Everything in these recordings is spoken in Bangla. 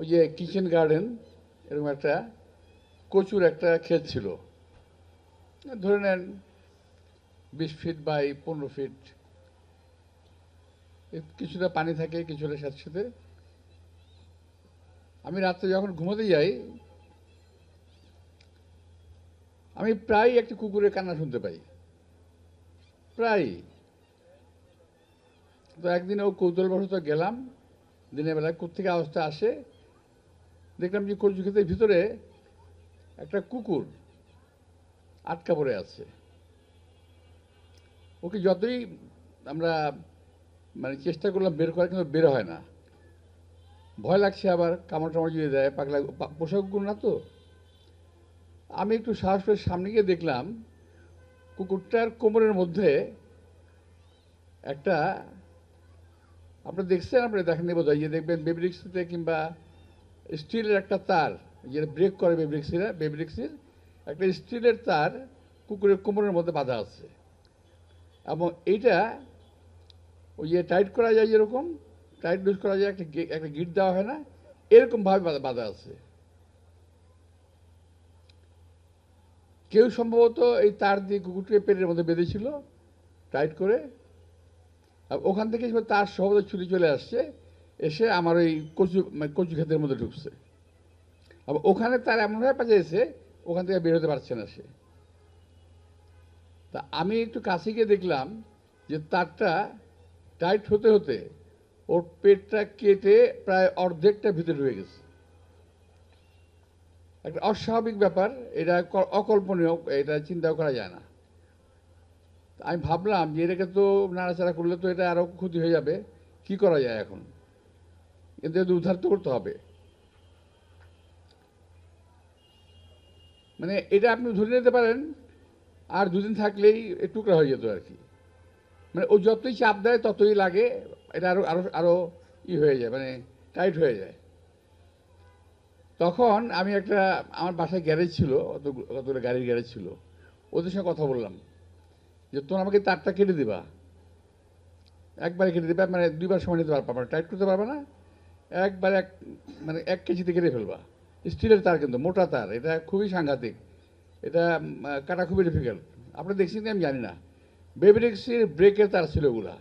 ওই যে কিচেন গার্ডেন এরকম একটা কচুর একটা ক্ষেত ছিল, ধরে নেন 20 ফিট বাই 15 ফিট। কিছুটা পানি থাকে, কিছুটা সাথে সাথে। আমি রাত্রে যখন ঘুমোতে যাই আমি প্রায় একটি কুকুরের কান্না শুনতে পাই, প্রায়। তো একদিন ও কৌতূহলবশত গেলাম দিনের বেলায়, কোত্থেকে আওয়াজটা আসে। দেখলাম যে কচু ক্ষেতের ভিতরে একটা কুকুর আটকা পড়ে আছে। ওকে যতই আমরা মানে চেষ্টা করলাম বের করার, কিন্তু বের হয় না। ভয় লাগছে, আবার কামড় টামড় দিয়ে দেয়, পাগলা পোষা কুকুর না তো। আমি একটু সাহস করে সামনে গিয়ে দেখলাম কুকুরটার কোমরের মধ্যে একটা, আপনারা দেখছেন, আপনারা দেখেন বোধ হয়, যে দেখবেন বেবরিক্সিতে কিংবা স্টিলের একটা তার, যেটা ব্রেক করে বেবরিক্সের একটা স্টিলের তার কুকুরের কোমরের মধ্যে বাঁধা আছে। এবং এইটা ওই যে টাইট করা যায়, যেরকম টাইট লুজ করা যায়, একটা গিট দেওয়া হয় না, এরকমভাবে বাঁধা আছে। কেউ সম্ভবত এই তার দিয়ে কুকুরটিকে পেটের মধ্যে বেঁধেছিল টাইট করে। আর ওখান থেকে তার সহজে ছুটে চলে আসছে, এসে আমার ওই কচু ক্ষেতের মধ্যে ঢুকছে। আবার ওখানে তার এমনভাবে পাঠিয়েছে, ওখান থেকে বের হতে পারছে না সে। তা আমি একটু কাছে গিয়ে দেখলাম যে তারটা টাইট হতে হতে ওর পেটটা কেটে প্রায় অর্ধেকটা ভিতরে ঢুকে গেছে। একটা অস্বাভাবিক ব্যাপার, এটা অকল্পনীয়, এটা চিন্তাও করা যায় না। আমি ভাবলাম যে এটাকে তো নাড়াচাড়া করলে তো এটা আরও ক্ষতি হয়ে যাবে, কি করা যায় এখন, কিন্তু এটা উদ্ধার তো করতে হবে। মানে এটা আপনি ধরে নিতে পারেন আর দুদিন থাকলেই টুকরা হয়ে যেত আর কি। মানে ও যতই চাপ দেয় ততই লাগে, এটা আরও আরও আরও হয়ে যায়, মানে টাইট হয়ে যায়। তখন আমি একটা, আমার বাসায় গ্যারেজ ছিল, কতগুলো গাড়ির গ্যারেজ ছিল, ওদের সঙ্গে কথা বললাম যে তোমরা আমাকে তারটা কেটে দিবা, একবারে কেটে দেবে, মানে দুইবার সময় নিতে পারবা, মানে টাইট করতে পারবে না, একবারে মানে 1 কেজিতে কেটে ফেলবা। স্টিলের তার, কিন্তু মোটা তার, এটা খুবই সাংঘাতিক, এটা কাটা খুবই ডিফিকাল্ট। আপনি দেখছেন কি আমি জানি না। বেবরিক্সের ব্রেকের তার ছিল ওগুলা,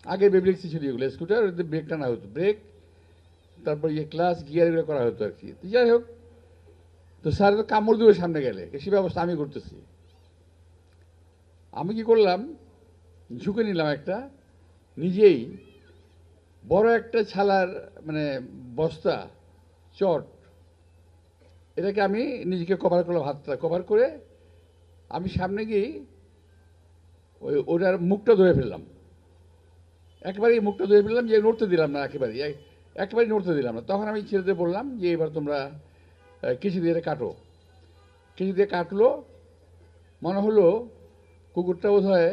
আগে বেবরিক্সি ছিল এগুলো, স্কুটার ব্রেক টানা হতো, ব্রেক, তারপর ক্লাস গিয়ার এগুলো করা হতো আর কি। যাই হোক, তো স্যার তো কামড় দেবে সামনে গেলে, সে ব্যবস্থা আমি করতেছি। আমি কি করলাম, ঝুঁকে নিলাম একটা, নিজেই বড় একটা ছালার মানে বস্তা, চট, এটাকে আমি নিজেকে কভার করলাম, হাতটা কভার করে আমি সামনে গিয়ে ওটার মুখটা ধরে ফেললাম, একেবারেই মুখটা ধরে ফেললাম, যে নড়তে দিলাম না, একেবারেই নড়তে দিলাম না। তখন আমি ছেলেদের বললাম যে এবার তোমরা কিছু দিয়ে এটা কাটো। কিছু দিয়ে কাটলো, মনে হলো কুকুরটা বোধ হয়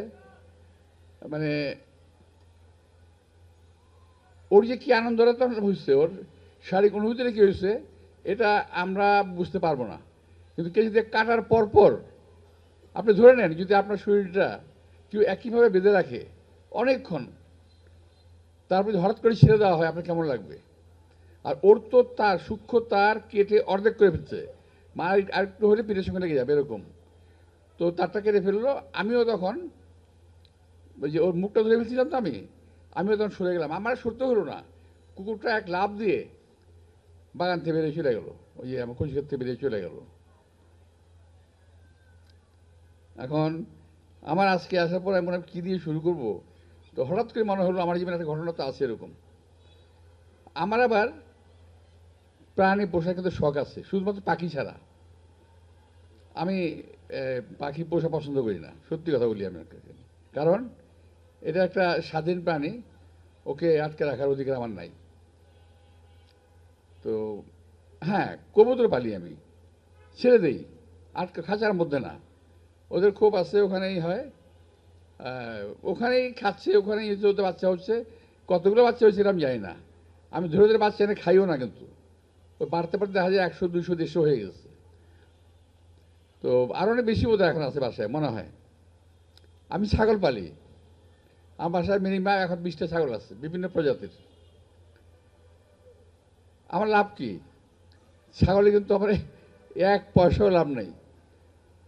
মানে ওর যে কী আনন্দটা তখন বুঝছে, ওর শারীরিক অনুভূতিটা কী হয়েছে এটা আমরা বুঝতে পারবো না। কিন্তু কিছু দিয়ে কাটার পরপর আপনি ধরে নেন, যদি আপনার শরীরটা কেউ একইভাবে বেঁধে রাখে অনেকক্ষণ, তারপরে হঠাৎ করে ছেড়ে দেওয়া হয়, আপনার কেমন লাগবে। আর ওর তো তার সূক্ষ্ম তার কেটে অর্ধেক করে ফেলছে, মা আরেকটু হলে পিঠের সঙ্গে লেগে যাবে এরকম। তো তারটা কেটে ফেললো, আমিও তখন ওই যে ওর মুখটা ধরে ফেলছিলাম, তো আমিও তখন সরে গেলাম। আমার সরতে হলো না, কুকুরটা এক লাফ দিয়ে বাগান থেকে বেরিয়ে চলে গেল, ওই যে আমার কচি থেকে বেরিয়ে চলে গেল। এখন আমার আজকে আসার পর আমি কী দিয়ে শুরু করব, তো হঠাৎ করে মনে হলো আমার জীবনে একটা ঘটনা তো আছে এরকম। আমার আবার প্রাণী পোষার কিন্তু শখ আছে, শুধুমাত্র পাখি ছাড়া। আমি পাখি পোষা পছন্দ করি না, সত্যি কথা বলি আমি আপনাকে। কারণ এটা একটা স্বাধীন প্রাণী, ওকে আটকে রাখার অধিকার আমার নাই। তো হ্যাঁ, কবুতর পালি আমি, ছেড়ে দেই, খাঁচার মধ্যে না। ওদের খুব আছে, ওখানেই হয়, ওখানেই খাচ্ছে, ওখানেই ওদের বাচ্চা হচ্ছে। কতগুলো বাচ্চা হয়েছে আমি জানি না, আমি ধরে ধরে বাচ্চা এনে খাইও না, কিন্তু ওই বাড়তে বাড়তে দেখা যায় 100, 200, 150 হয়ে গেছে। তো আরও অনেক বেশি বোধহয় এখন আছে বাসায় মনে হয়। আমি ছাগল পালি, আমার বাসায় মিনিমাম এখন 20টা ছাগল আছে, বিভিন্ন প্রজাতির। আমার লাভ কি? ছাগলে কিন্তু আমার এক পয়সাও লাভ নেই।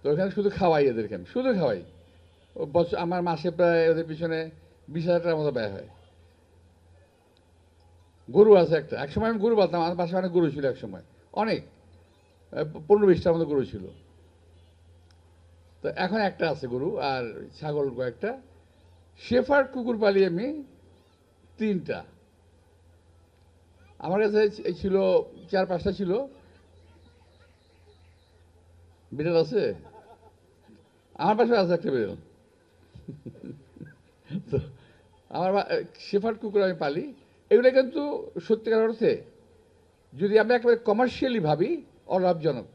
তো ওখানে শুধু খাওয়াই এদেরকে, আমি শুধু খাওয়াই। ও বছর আমার মাসে প্রায় ওদের পিছনে 20,000 টাকার মতো ব্যয় হয়। গরু আছে একটা, একসময় আমি গরু পালতাম, আমার পাশে অনেক গরু ছিল একসময়, অনেক 15-20টার মতো গরু ছিল। তো এখন একটা আছে গরু, আর ছাগল কয়েকটা। শেফার্ড কুকুর পালি আমি 3টা। আমার কাছে ছিল 4-5টা ছিল। বিড়াল আছে, আমার পাশে আছে একটা বিড়াল। তো আমার শেফার্ড কুকুর আমি পালি। এগুলো কিন্তু সত্যিকার অর্থে যদি আমরা একেবারে কমার্শিয়ালি ভাবি অলাভজনক,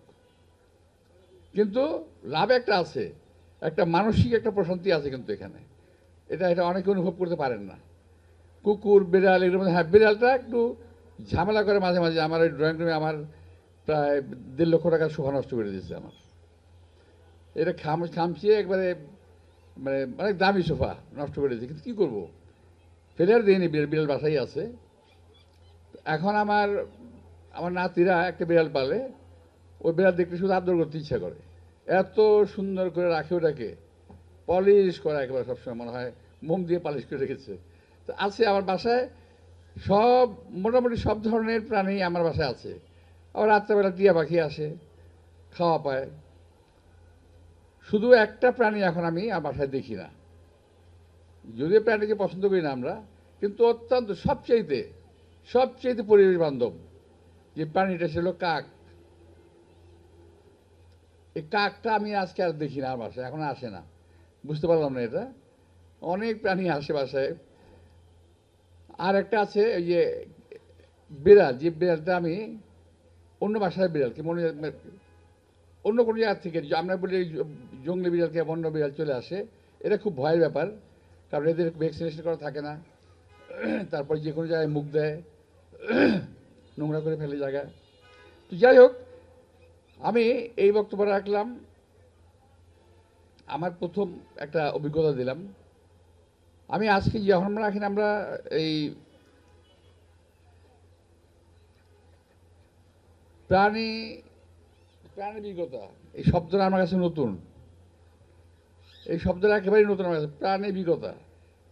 কিন্তু লাভ একটা আছে, একটা মানসিক একটা প্রশান্তি আছে কিন্তু এখানে। এটা এটা অনেকে অনুভব করতে পারেন না। কুকুর বিড়াল এগুলোর মধ্যে, হ্যাঁ বিড়ালটা একটু ঝামেলা করে মাঝে মাঝে। আমার ওই ড্রয়িং রুমে আমার প্রায় 1.5 লক্ষ টাকার সোফা নষ্ট করে দিয়েছে আমার। এটা খামচিয়ে একবারে, মানে অনেক দামি সোফা নষ্ট করে দিয়েছে, কিন্তু কী করবো, ফেলে আর দিইনি, বিড়াল বিড়াল বাসাই আছে। এখন আমার আমার নাতিরা একটা বিড়াল পালে, ওই বিড়াল দেখতে শুধু আদর করতে ইচ্ছা করে। এত সুন্দর করে রাখে ওটাকে, পলিশ করা একেবারে, সবসময় মনে হয় মোম দিয়ে পালিশ করে রেখেছে। তো আছে আমার বাসায় সব, মোটামুটি সব ধরনের প্রাণী আমার বাসায় আছে। আবার রাত্রেবেলা টিয়া পাখি আসে, খাওয়া পায়। শুধু একটা প্রাণী এখন আমি আমার বাসায় দেখি না, যদিও প্রাণীকে পছন্দ করি না আমরা, কিন্তু অত্যন্ত সবচেয়েতে সবচেয়েতে পরিবেশ বান্ধব যে প্রাণীটা ছিল কাক। এই কাকটা আমি আজকে আর দেখি না আমার বাসায়, এখন আসে না। বুঝতে পারলাম না এটা। অনেক প্রাণী আসে বাসায়। আর একটা আছে ওই যে বিড়াল, যে বিড়ালটা আমি অন্য বাসায় বিড়ালকে মনে, অন্য কোনো জায়গা থেকে আমরা বলি জঙ্গলি বিড়ালকে বন্য বিড়াল চলে আসে, এটা খুব ভয়ের ব্যাপার, কারণ এদের ভ্যাকসিনেশন করা থাকে না। তারপর যে কোনো জায়গায় মুখ দেয়, নোংরা করে ফেলে জায়গা। তো যাই হোক, আমি এই বক্তব্য রাখলাম, আমার প্রথম একটা অভিজ্ঞতা দিলাম। আমি আজকে যখন আমরা এখানে আমরা এই প্রাণী প্রাণবিকতা এই শব্দটা আমার কাছে নতুন। এই শব্দটা একেবারেই নতুন আমার কাছে। প্রাণবিকতা,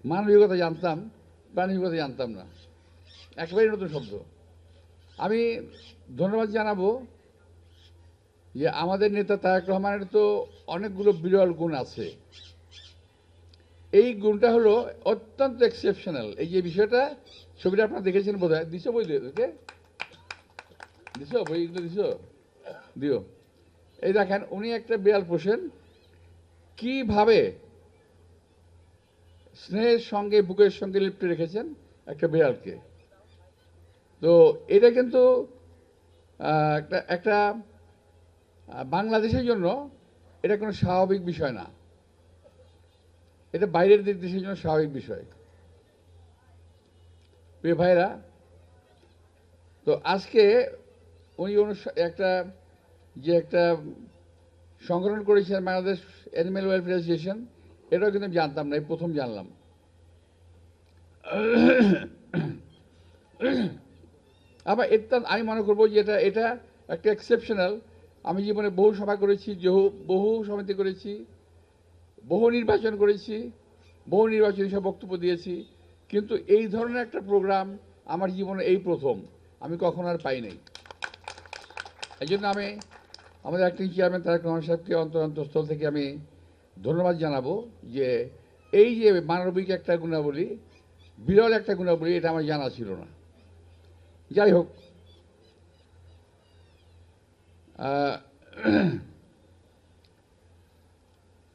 মানবিকতা জানতাম, প্রাণবিকতা জানতাম না, একেবারেই নতুন শব্দ। আমি ধন্যবাদ জানাবো যে আমাদের নেতা তারেক রহমানের তো অনেকগুলো বিরল গুণ আছে। এই গুণটা হলো অত্যন্ত এক্সেপশনাল। এই যে বিষয়টা, ছবিটা আপনারা দেখেছেন বোধ হয়, দিছো বই দেখে, দিছো বইগুলো, দিছো দিও। এই দেখেন, উনি একটা বিড়াল পোষেন, কিভাবে স্নেহের সঙ্গে বুকের সঙ্গে লিপ্টে রেখেছেন একটা বিড়ালকে। তো এটা কিন্তু একটা একটা বাংলাদেশের জন্য এটা কোনো স্বাভাবিক বিষয় না, এটা বাইরের দেশের জন্য স্বাভাবিক বিষয়। প্রিয় ভাইরা, তো আজকে উনি একটা যে একটা সংগঠন করেছেন বাংলাদেশ অ্যানিম্যাল ওয়েলফেয়ার অ্যাসোসিয়েশন, এটাও কিন্তু জানতাম না, এই প্রথম জানলাম। আবার এটা আমি মনে করবো যে এটা এটা একটা এক্সেপশনাল। আমি জীবনে বহু সভা করেছি, বহু সমিতি করেছি, বহু নির্বাচন করেছি, বহু নির্বাচনী সব বক্তব্য দিয়েছি, কিন্তু এই ধরনের একটা প্রোগ্রাম আমার জীবনে এই প্রথম, আমি কখনো আর পাই নাই। এই জন্য আমি আমাদের অ্যাক্টিং চেয়ারম্যান তারেক রহমান সাহেবকে অন্তঃস্থল থেকে আমি ধন্যবাদ জানাবো যে এই যে মানবিক একটা গুণাবলী, বিরল একটা গুণাবলী, এটা আমার জানা ছিল না। যাই হোক,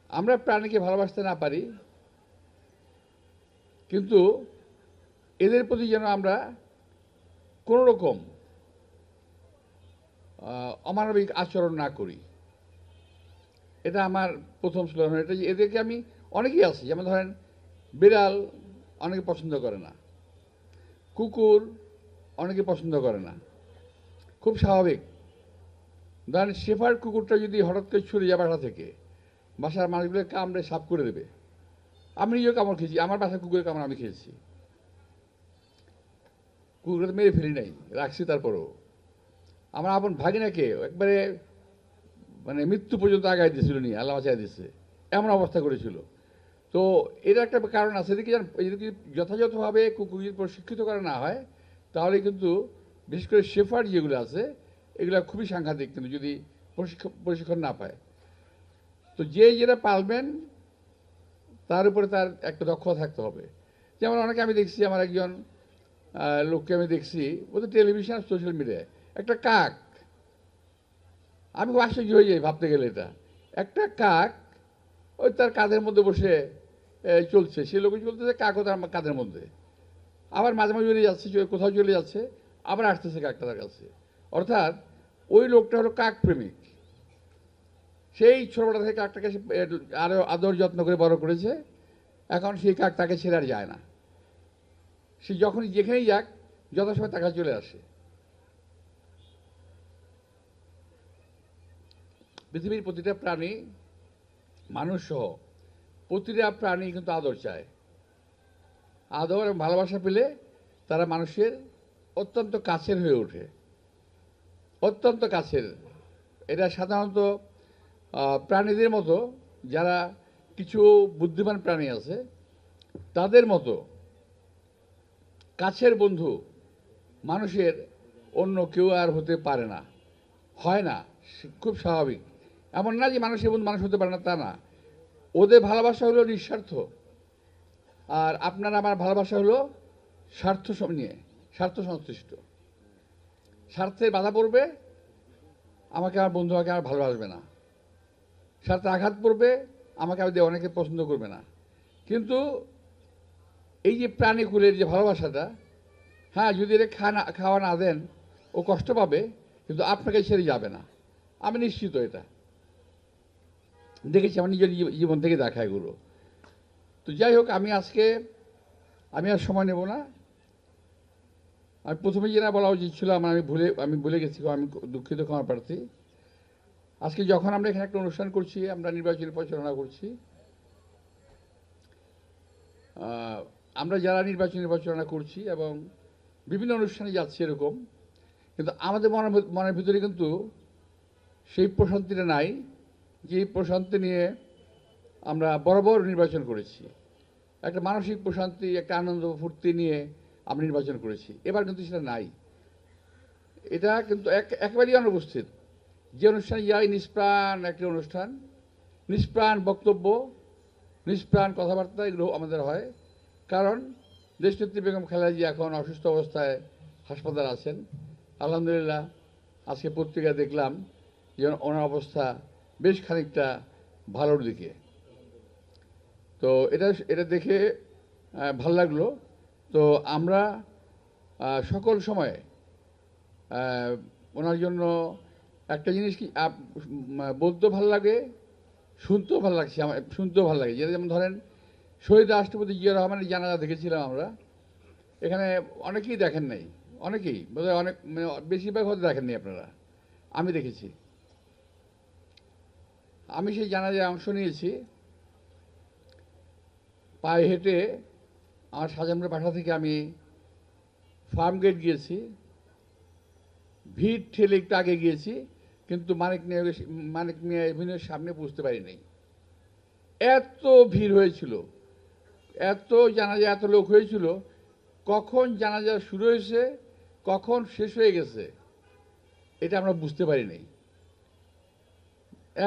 আমরা প্রাণীকে ভালোবাসতে না পারি, কিন্তু এদের প্রতি যেন আমরা কোনো রকম অমানবিক আচরণ না করি, এটা আমার প্রথম স্লোগান। এটা যে এদেরকে আমি, অনেকেই আছে, যেমন ধরেন বিড়াল অনেকে পছন্দ করে না, কুকুর অনেকে পছন্দ করে না, খুব স্বাভাবিক। ধরেন শেফার্ড কুকুরটা যদি হঠাৎ করে ছুটে যায় বাসা থেকে, বাসার মানুষগুলো কামড়ে সাফ করে দেবে। আমি নিজেও কামড় খেয়েছি, আমার বাসার কুকুরের কামড় আমি খেয়েছি। কুকুরকে মেরে ফেলি নাই, রাখছি। তারপরেও আমার আপন ভাগিনাকে একবারে মানে মৃত্যু পর্যন্ত আগায় দিয়েছিল, নিয়ে আল্লাহ বাঁচাই দিচ্ছে, এমন অবস্থা করেছিল। তো এর একটা কারণ আছে, এদিকে যদি যথাযথভাবে কুকুর প্রশিক্ষিত করা না হয়, তাহলে কিন্তু বিশেষ করে শেফার্ড যেগুলো আছে এগুলো খুবই সাংঘাতিক, কিন্তু যদি প্রশিক্ষণ না পায়। তো যেটা পালবেন তার উপরে তার একটা দক্ষতা থাকতে হবে। যেমন অনেকে আমি দেখছি, আমার একজন লোককে আমি দেখছি ওদের টেলিভিশন আর সোশ্যাল মিডিয়ায় একটা কাক, আমি খুব আশ্চর্য হয়ে যাই ভাবতে গেলে। এটা একটা কাক ওই তার কাঁধের মধ্যে বসে চলছে, সে লোক চলতেছে, কাকও তার কাঁধের মধ্যে, আবার মাঝে মাঝে চলে যাচ্ছে, কোথাও চলে যাচ্ছে, আবার আসতেছে কাকটা তার কাছে। অর্থাৎ ওই লোকটা হলো কাক প্রেমিক। সেই ছোটবেলা থেকে কাকটাকে আরো আদর যত্ন করে বড় করেছে। এখন সেই কাক তাকে ছেড়ে আর যায় না, সে যখনই যেখানেই যাক যথাসময় তার কাছে চলে আসে। পৃথিবীর প্রতিটা প্রাণী, মানুষ সহ প্রতিটা প্রাণী কিন্তু আদর চায়। আদর এবং ভালোবাসা পেলে তারা মানুষের অত্যন্ত কাছের হয়ে ওঠে, অত্যন্ত কাছের। এটা সাধারণত প্রাণীদের মতো, যারা কিছু বুদ্ধিমান প্রাণী আছে তাদের মতো কাছের বন্ধু মানুষের অন্য কেউ আর হতে পারে না, হয় না, খুব স্বাভাবিক। এমন না যে মানুষের বন্ধু মানুষ হতে পারে না, তা না। ওদের ভালোবাসা হলো নিঃস্বার্থ, আর আপনার আমার ভালোবাসা হলো স্বার্থ নিয়ে, স্বার্থ সংশ্লিষ্ট। স্বার্থের বাধা পড়বে, আমাকে আমার বন্ধু আমাকে আর ভালোবাসবে না। স্বার্থে আঘাত পড়বে, আমাকে আর অনেকে পছন্দ করবে না। কিন্তু এই যে প্রাণীকুলের যে ভালোবাসাটা, হ্যাঁ, যদি এটা খাওয়া না দেন ও কষ্ট পাবে, কিন্তু আপনাকে ছেড়ে যাবে না, আমি নিশ্চিত। এটা দেখেছি, আমার নিজের জীবন থেকে দেখা এগুলো। তো যাই হোক, আমি আর সময় নেব না। আমি প্রথমে যেটা বলা উচিত ছিল আমার, আমি ভুলে গেছি, আমি দুঃখিত, ক্ষমা প্রার্থী। আজকে যখন আমরা এখানে একটা অনুষ্ঠান করছি, আমরা নির্বাচনী পরিচালনা করছি, আমরা যারা নির্বাচনী পরিচালনা করছি এবং বিভিন্ন অনুষ্ঠানে যাচ্ছি এরকম, কিন্তু আমাদের মনের ভিতরে কিন্তু সেই প্রশান্তিটা নাই যে প্রশান্তি নিয়ে আমরা বরাবর নির্বাচন করেছি। একটা মানসিক প্রশান্তি, একটা আনন্দ ফুর্তি নিয়ে আমরা নির্বাচন করেছি। এবার কিন্তু সেটা নাই, এটা কিন্তু একেবারেই অনুপস্থিত। যে অনুষ্ঠানে যাই, নিষ্প্রাণ একটা অনুষ্ঠান, নিষ্প্রাণ বক্তব্য, নিষ্প্রাণ কথাবার্তা, এগুলো আমাদের হয়। কারণ দেশনেত্রী বেগম খালেদা জিয়া এখন অসুস্থ অবস্থায় হাসপাতালে আছেন। আলহামদুলিল্লাহ, আজকে পত্রিকা দেখলাম যে ওনার অবস্থা বেশ খানিকটা ভালোর দিকে। তো এটা দেখে ভাল লাগলো। তো আমরা সকল সময়ে ওনার জন্য একটা জিনিস কি বলতেও ভালো লাগে, শুনতেও ভালো লাগছে, আমার শুনতেও ভালো লাগে। যেমন ধরেন, শহীদ রাষ্ট্রপতি জিয়া রহমানের জানাজা দেখেছিলাম আমরা এখানে। অনেকেই দেখেন নাই, অনেকেই বোধহয়, অনেক মানে বেশিরভাগ হয়তো দেখেননি আপনারা, আমি দেখেছি। আমি সেই জানাজায় অংশ নিয়েছি, পায়ে হেঁটে আমার শাহজাহানপুর বাসা থেকে আমি ফার্ম গেট গিয়েছি, ভিড় ঠেলে একটু আগে গিয়েছি, কিন্তু মানিক মিয়া এভিনিউর সামনে বুঝতে পারিনি। এত ভিড় হয়েছিল, এত জানাজা, এত লোক হয়েছিল, কখন জানাজা শুরু হয়েছে কখন শেষ হয়ে গেছে এটা আমরা বুঝতে পারিনি।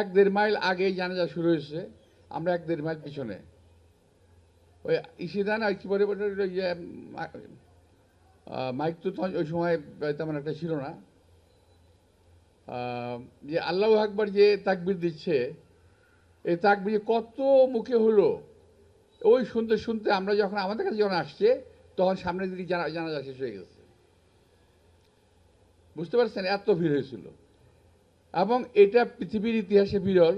1-1.5 মাইল আগে জানাজা শুরু হয়েছে, আমরা 1-1.5 মাইল পিছনে। ওই ইসিদান আর কি বলে মাইক তো ওই সময় তেমন একটা ছিল না। যে আল্লাহু আকবার যে তাকবীর দিচ্ছে, এই তাকবীর কত মুখে হলো, ওই শুনতে শুনতে আমরা যখন আমাদের কাছে যখন আসছে তখন সামনের দিকে জানাজা শেষ হয়ে গেছে। বুঝতে পারছেন, এত ভিড় হয়েছিল। এবং এটা পৃথিবীর ইতিহাসে বিরল।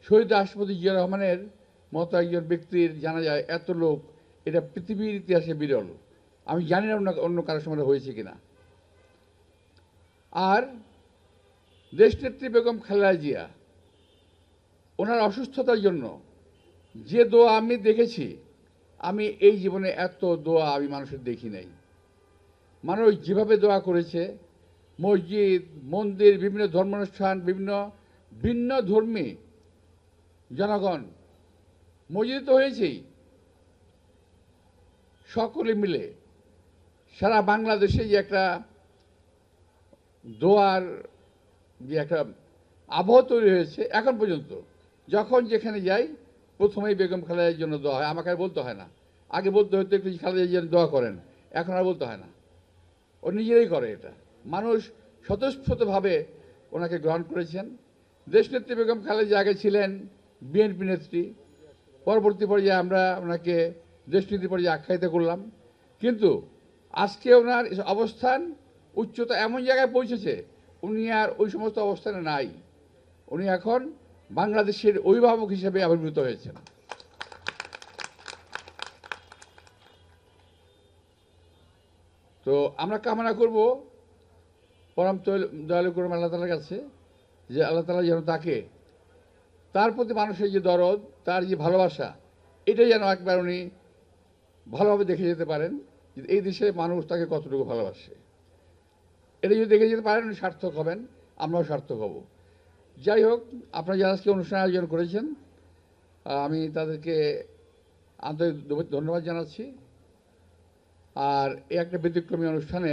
শহীদ রাষ্ট্রপতি জিয়া রহমানের মতো একজন ব্যক্তির জানাজায় এত লোক, এটা পৃথিবীর ইতিহাসে বিরল। আমি জানি না অন্য কারোর সময় হয়েছে কিনা। আর দেশনেত্রী বেগম খালেদা জিয়া, ওনার অসুস্থতার জন্য যে দোয়া আমি দেখেছি, আমি এই জীবনে এত দোয়া আমি মানুষের দেখি নাই। মানুষ যেভাবে দোয়া করেছে, মসজিদ, মন্দির, বিভিন্ন ধর্মানুষ্ঠান, বিভিন্ন ভিন্ন ধর্মী জনগণ, মসজিদ তো হয়েছেই, সকলে মিলে সারা বাংলাদেশে যে একটা দোয়ার যে একটা আবহাওয়া তৈরি হয়েছে এখন পর্যন্ত, যখন যেখানে যাই প্রথমেই বেগম খালেদার জন্য দোয়া হয়। আমাকে আর বলতে হয় না, আগে বলতে হয়তো একটু খালেদার জন্য দোয়া করেন, এখন আর বলতে হয় না, ও নিজেরাই করে এটা। মানুষ স্বতঃস্ফূর্তভাবে ওনাকে গ্রহণ করেছেন। দেশনেত্রী বেগম খালেদা আগে ছিলেন বিএনপি নেত্রী, পরবর্তী পর্যায়ে আমরা ওনাকে দেশনীতি পর্যায়ে আখ্যায়িত করলাম, কিন্তু আজকে ওনার অবস্থান উচ্চতা এমন জায়গায় পৌঁছেছে, উনি আর ওই সমস্ত অবস্থানে নাই। উনি এখন বাংলাদেশের অভিভাবক হিসেবে আবির্ভূত হয়েছেন। তো আমরা কামনা করব পরম দয়ালু করুন আল্লাহ তালার কাছে যে আল্লাহ তালা যেন তাকে, তার প্রতি মানুষের যে দরদ, তার যে ভালোবাসা, এটা যেন একবার উনি ভালোভাবে দেখে যেতে পারেন যে এই দেশে মানুষ তাকে কতটুকু ভালোবাসে। এটা যদি দেখে যেতে পারেন উনি সার্থক হবেন, আমরাও সার্থক হব। যাই হোক, আপনারা যারা আজকে অনুষ্ঠান আয়োজন করেছেন আমি তাদেরকে আন্তরিক ধন্যবাদ জানাচ্ছি। আর এই একটা ব্যতিক্রমী অনুষ্ঠানে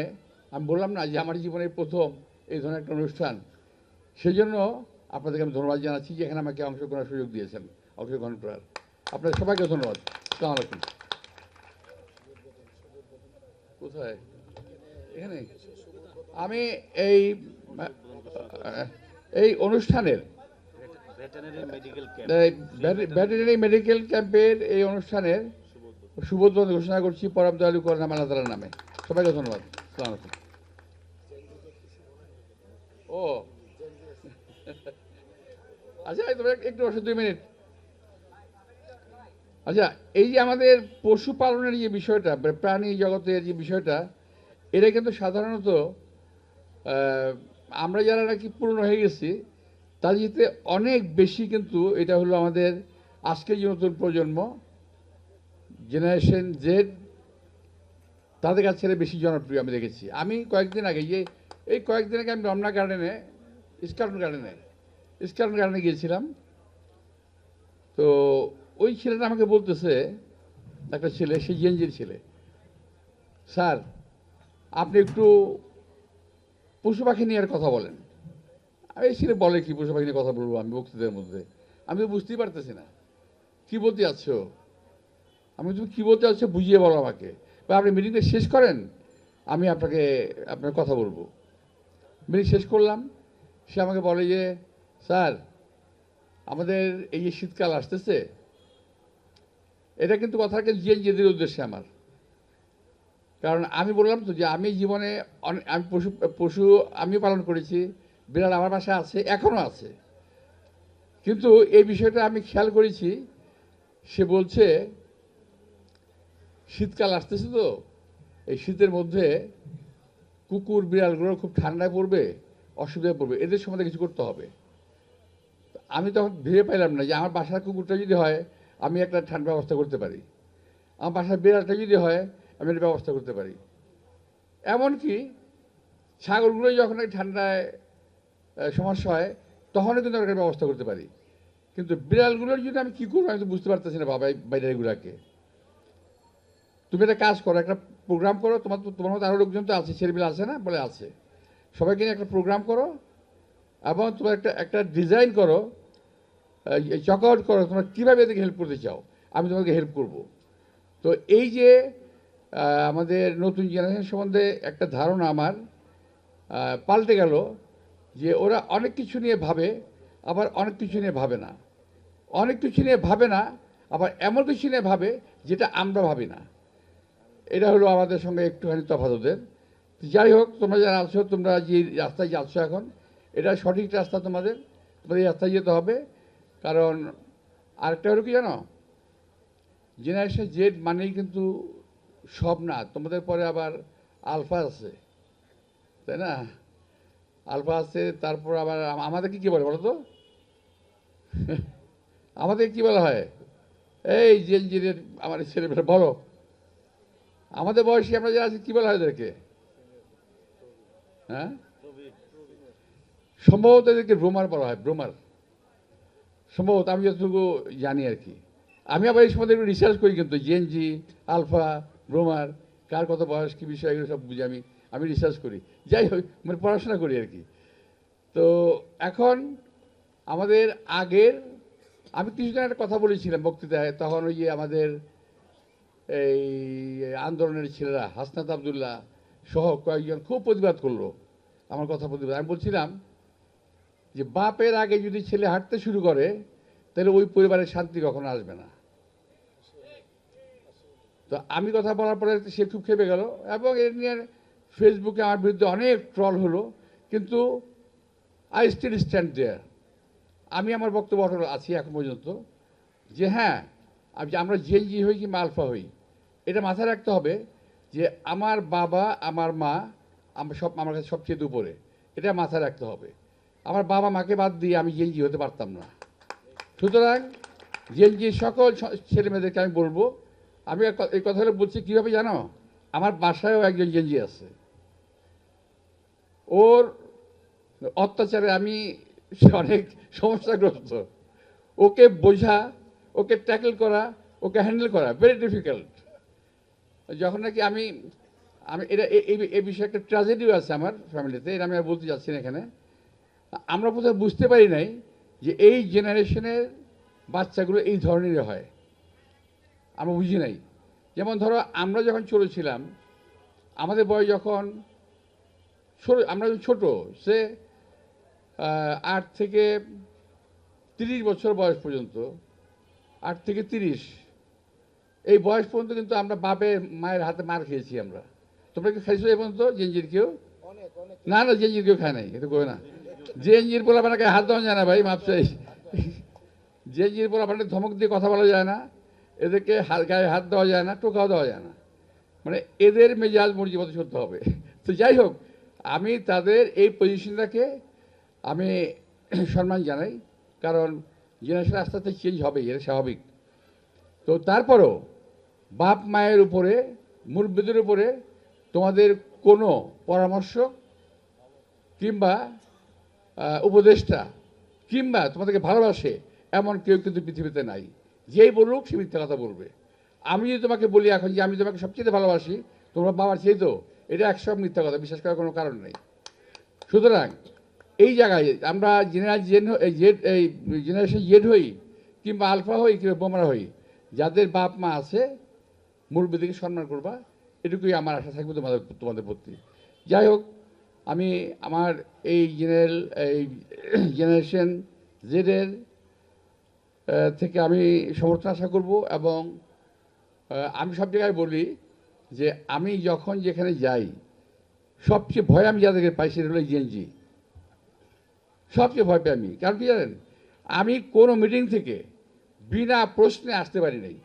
আমি বললাম না যে আমার জীবনের প্রথম এই ধরনের একটা অনুষ্ঠান, সেই জন্য আপনাদেরকে আমি ধন্যবাদ জানাচ্ছি যে এখানে আমাকে অংশগ্রহণের সুযোগ দিয়েছেন, অংশগ্রহণ করার। আপনাদের সবাইকে ধন্যবাদ। আসসালামু আলাইকুম। কোথায়? এখানে আমি এই অনুষ্ঠানের ভেটেরিনারি মেডিকেল ক্যাম্পের এই অনুষ্ঠানের শুভোদ্বোধন ঘোষণা করছি পরম দয়ালু করুন আল্লাহ তাআলার নামে। সবাইকে ধন্যবাদ। আসসালামু আলাইকুম। ও আচ্ছা, তোমরা একটু বসে 2 মিনিট। আচ্ছা, এই যে আমাদের পশুপালনের যে বিষয়টা, প্রাণী জগতের যে বিষয়টা, এটা কিন্তু সাধারণত আমরা যারা নাকি পুরনো হয়ে গেছি তাদের যেতে অনেক বেশি, কিন্তু এটা হলো আমাদের আজকের যে নতুন প্রজন্ম, জেনারেশন জেড, তাদের কাছে বেশি জনপ্রিয় আমি দেখেছি। আমি কয়েকদিন আগে আমি রমনা গার্ডেনে, স্কার্টন গার্ডেনে গিয়েছিলাম। তো ওই ছেলেটা আমাকে বলতেছে, একটা ছেলে, সে জেনজির ছেলে, স্যার আপনি একটু পশু পাখি নিয়ে কথা বলেন। এই ছেলে বলে কি পশু পাখি নিয়ে কথা বলবো আমি বক্তৃতার মধ্যে? আমি তো বুঝতেই পারতেছি না কি বলতে যাচ্ছ। আমি তুমি কী বলতে চাচ্ছ বুঝিয়ে বলো আমাকে, বা আপনি মিটিংটা শেষ করেন, আমি আপনার কথা বলবো। মিটিং শেষ করলাম, সে আমাকে বলে যে স্যার আমাদের এই যে শীতকাল আসতেছে, এটা কিন্তু কথাটা জিএনজিদের উদ্দেশ্যে আমার। কারণ আমি বললাম তো যে আমি জীবনে আমি পশু আমি পালন করেছি, বিড়াল আমার বাসায় আছে, এখনও আছে, কিন্তু এই বিষয়টা আমি খেয়াল করেছি। সে বলছে শীতকাল আসতেছে, তো এই শীতের মধ্যে কুকুর বিড়ালগুলো খুব ঠান্ডায় পড়বে, অসুবিধায় পড়বে, এদের সম্বন্ধে কিছু করতে হবে। আমি তখন ভেবে পাইলাম না যে আমার বাসার কুকুরটা যদি হয় আমি একটা ঠান্ডা ব্যবস্থা করতে পারি, আমার বাসার বিড়ালটা যদি হয় আমি একটা ব্যবস্থা করতে পারি, এমনকি ছাগলগুলো যখন ঠান্ডায় সমস্যা হয় তখনও কিন্তু আমরা ব্যবস্থা করতে পারি। কিন্তু বিড়ালগুলোর যদি আমি কী করবো আমি তো বুঝতে পারতেছি না বাবা, বাইরেগুলাকে। তুমি একটা কাজ করো, একটা প্রোগ্রাম করো, তোমার মতো আরও লোকজন তো আছে, ছেলেমেলে আছে না, বলে আছে, সবাইকে নিয়ে একটা প্রোগ্রাম করো এবং তোমার একটা ডিজাইন করো, চক আউট করো তোমরা কীভাবে এদেরকে হেল্প করতে চাও, আমি তোমাকে হেল্প করব। তো এই যে আমাদের নতুন জেনারেশন সম্বন্ধে একটা ধারণা আমার পাল্টে গেল, যে ওরা অনেক কিছু নিয়ে ভাবে, আবার অনেক কিছু নিয়ে ভাবে না, অনেক কিছু নিয়ে ভাবে না, আবার এমন কিছু নিয়ে ভাবে যেটা আমরা ভাবি না। এটা হলো আমাদের সঙ্গে একটুখানি তফাৎ ওদের। যাই হোক, তোমরা যারা আছো, তোমরা যে রাস্তায় যাচ্ছ এখন, এটা সঠিক রাস্তা, তোমাদের এই রাস্তায় যেতে হবে। কারণ আরেকটা হলো কি জানো, জেনারেশন জেড মানেই কিন্তু সব না, তোমাদের পরে আবার আলফা আছে, তাই না? আলফা আছে, তারপর আবার আমাদেরকে কী বলে বলো তো? আমাদের কি বলা হয়? এই জেনজিদের আমার ছেলেমেয়েরা বলো, আমাদের বয়সী আমরা যারা আছি কী বলা হয় এদেরকে? হ্যাঁ, সম্ভবত এদেরকে ব্রোমার বলা হয়, ব্রোমার সম্ভবত, আমি যতটুকু জানি আর কি। আমি আবার এই সম্বন্ধে একটু রিসার্চ করি, কিন্তু জেএনজি, আলফা, ব্রোমার, কার কত বয়স, কী বিষয়, এগুলো সব বুঝি আমি রিসার্চ করি, যাই হোক, মানে পড়াশোনা করি আর কি। তো এখন আমাদের আগের, আমি কিছুদিন একটা কথা বলেছিলাম বক্তৃতায়, তখন ওই যে আমাদের এই আন্দোলনের ছেলেরা হাসনাত আবদুল্লাহ সহ কয়েকজন খুব প্রতিবাদ করলো আমার কথা, প্রতিবাদ। আমি বলছিলাম যে বাপের আগে যদি ছেলে হাঁটতে শুরু করে তাহলে ওই পরিবারের শান্তি কখনো আসবে না। তো আমি কথা বলার পরে সে খুব খেপে গেল, এবং এ নিয়ে ফেসবুকে আমার বিরুদ্ধে অনেক ট্রল হলো, কিন্তু আই স্টিল স্ট্যান্ড দেয়ার। আমি আমার বক্তব্য অটল আছি এখন পর্যন্ত, যে হ্যাঁ, আমরা জেএনজি হই কিংবা আলফা হই, এটা মাথায় রাখতে হবে যে আমার বাবা, আমার মা, আমার কাছে সবচেয়ে উপরে, এটা মাথায় রাখতে হবে। আমার বাবা মাকে বাদ দিয়ে আমি জেএনজি হতে পারতাম না। সুতরাং জেএনজি সকল ছেলে মেয়েদেরকে আমি বলবো, আমি এই কথাটা বলছি কীভাবে জানো, আমার বাসায়ও একজন জেএনজি আছে, ওর অত্যাচারে আমি অনেক সমস্যাগ্রস্ত। ওকে বোঝা, ওকে ট্যাকেল করা, ওকে হ্যান্ডেল করা ভেরি ডিফিকাল্ট। যখন নাকি আমি এটা এই বিষয়ে একটা ট্র্যাজেডিও আছে আমার ফ্যামিলিতে, এটা আমি আর বলতে যাচ্ছি না এখানে। আমরা প্রথমে বুঝতে পারি নাই যে এই জেনারেশনের বাচ্চাগুলো এই ধরনেরই হয়, আমরা বুঝি নাই। যেমন ধরো আমরা যখন ছোটো ছিলাম, আমাদের বয়স যখন আমরা ছোট, সে 8 থেকে 30 বছর বয়স পর্যন্ত, 8 থেকে 30 এই বয়স পর্যন্ত কিন্তু আমরা বাপের মায়ের হাতে মার খেয়েছি আমরা। তোমরা কি খাইছো এই পর্যন্ত জেএনজির কেউ? না না, জেএনজির কেউ খায় নাই, কিন্তু কই না। জেএনজির পোলা বানাকে হাত দেওয়া যায় না ভাই, মাপ চাই। জেএনজির পোলা বানাকে ধমক দিয়ে কথা বলা যায় না, এদেরকে গায়ে হাত দেওয়া যায় না, টোকাও দেওয়া যায় না, মানে এদের মেজাজ মর্জি মতো করতে হবে। তো যাই হোক, আমি তাদের এই পজিশনটাকে আমি সম্মান জানাই, কারণ জেনারেশন আস্তে আস্তে চেঞ্জ হবে, এটা স্বাভাবিক। তো তারপরও বাপ মায়ের উপরে, মুরব্বীদের উপরে তোমাদের কোনো পরামর্শ কিংবা উপদেষ্টা কিংবা তোমাদেরকে ভালোবাসে এমন কেউ কিন্তু পৃথিবীতে নাই। যেই বলুক সে মিথ্যা কথা বলবে। আমি যদি তোমাকে বলি এখন যে আমি তোমাকে সবচেয়ে ভালোবাসি, তোমরা বাবার চেয়ে, তো এটা 100 মিথ্যা কথা, বিশ্বাস করার কোনো কারণ নেই। সুতরাং এই জায়গায় আমরা জেনারেশন জেড হই কিংবা আলফা হই কিংবা বোমরা হই, যাদের বাপ মা আছে মুরব্বীদেরকে সম্মান করবা, এটুকুই আমার আশা থাকবে তোমাদের প্রতি। যাই হোক, আমি আমার এই জেনারেশন জেডের থেকে আমি সমর্থন আশা করব, এবং আমি সব জায়গায় বলি যে আমি যখন যেখানে যাই সবচেয়ে ভয় আমি যাদেরকে পাই সেটা হলো জেএনজি। সবচেয়ে ভয় পাই আমি, কারণ কি জানেন, আমি কোনো মিটিং থেকে বিনা প্রশ্নে আসতে পারি নাই।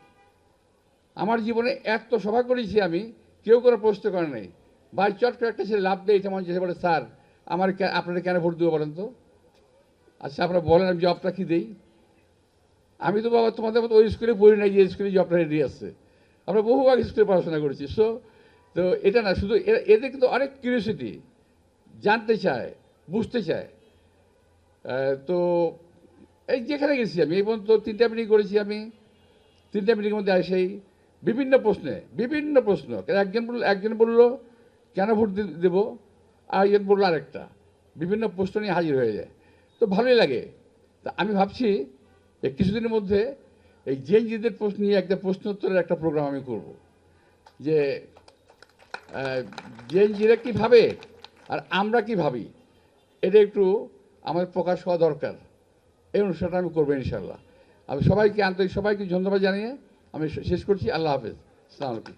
আমার জীবনে এত সভা করেছি আমি, কেউ কোনো প্রশ্ন করে নাই। বাই চট করে একটা ছেলে লাভ দেয়, তেমন যেতে বলে, স্যার আপনারা কেন ভোট দেবো বলেন তো? আচ্ছা আপনারা বলেন, আমি জবটা কি দিই? আমি তো বাবা তোমাদের মতো ওই স্কুলে পড়ি নাই যে স্কুলে জবটা রেডি আছে। আমরা বহু আগে স্কুলে পড়াশোনা করেছি। তো এটা না, শুধু এদের কিন্তু অনেক কিউরিওসিটি, জানতে চায়, বুঝতে চায়। তো এই যেখানে গেছি আমি, এই পর্যন্ত 3টা মিটিং করেছি আমি। 3টা মিটিংয়ের মধ্যে সেই বিভিন্ন প্রশ্ন, একজন বললো কেন ভোট দেবো, আর একজন বললো আরেকটা, বিভিন্ন প্রশ্ন নিয়ে হাজির হয়ে যায়। তো ভালোই লাগে। তা আমি ভাবছি যে কিছুদিনের মধ্যে এই জেএনজিদের প্রশ্ন নিয়ে একটা প্রশ্নোত্তরের একটা প্রোগ্রাম আমি করব, যে জেএনজিরা কী ভাবে আর আমরা কি ভাবি, এটা একটু আমাদের প্রকাশ হওয়া দরকার। এই অনুষ্ঠানটা আমি করবো ইনশাল্লাহ। আমি সবাইকে ধন্যবাদ জানিয়ে আমি শেষ করছি। আল্লাহ হাফেজ, আসসালামু আলাইকুম।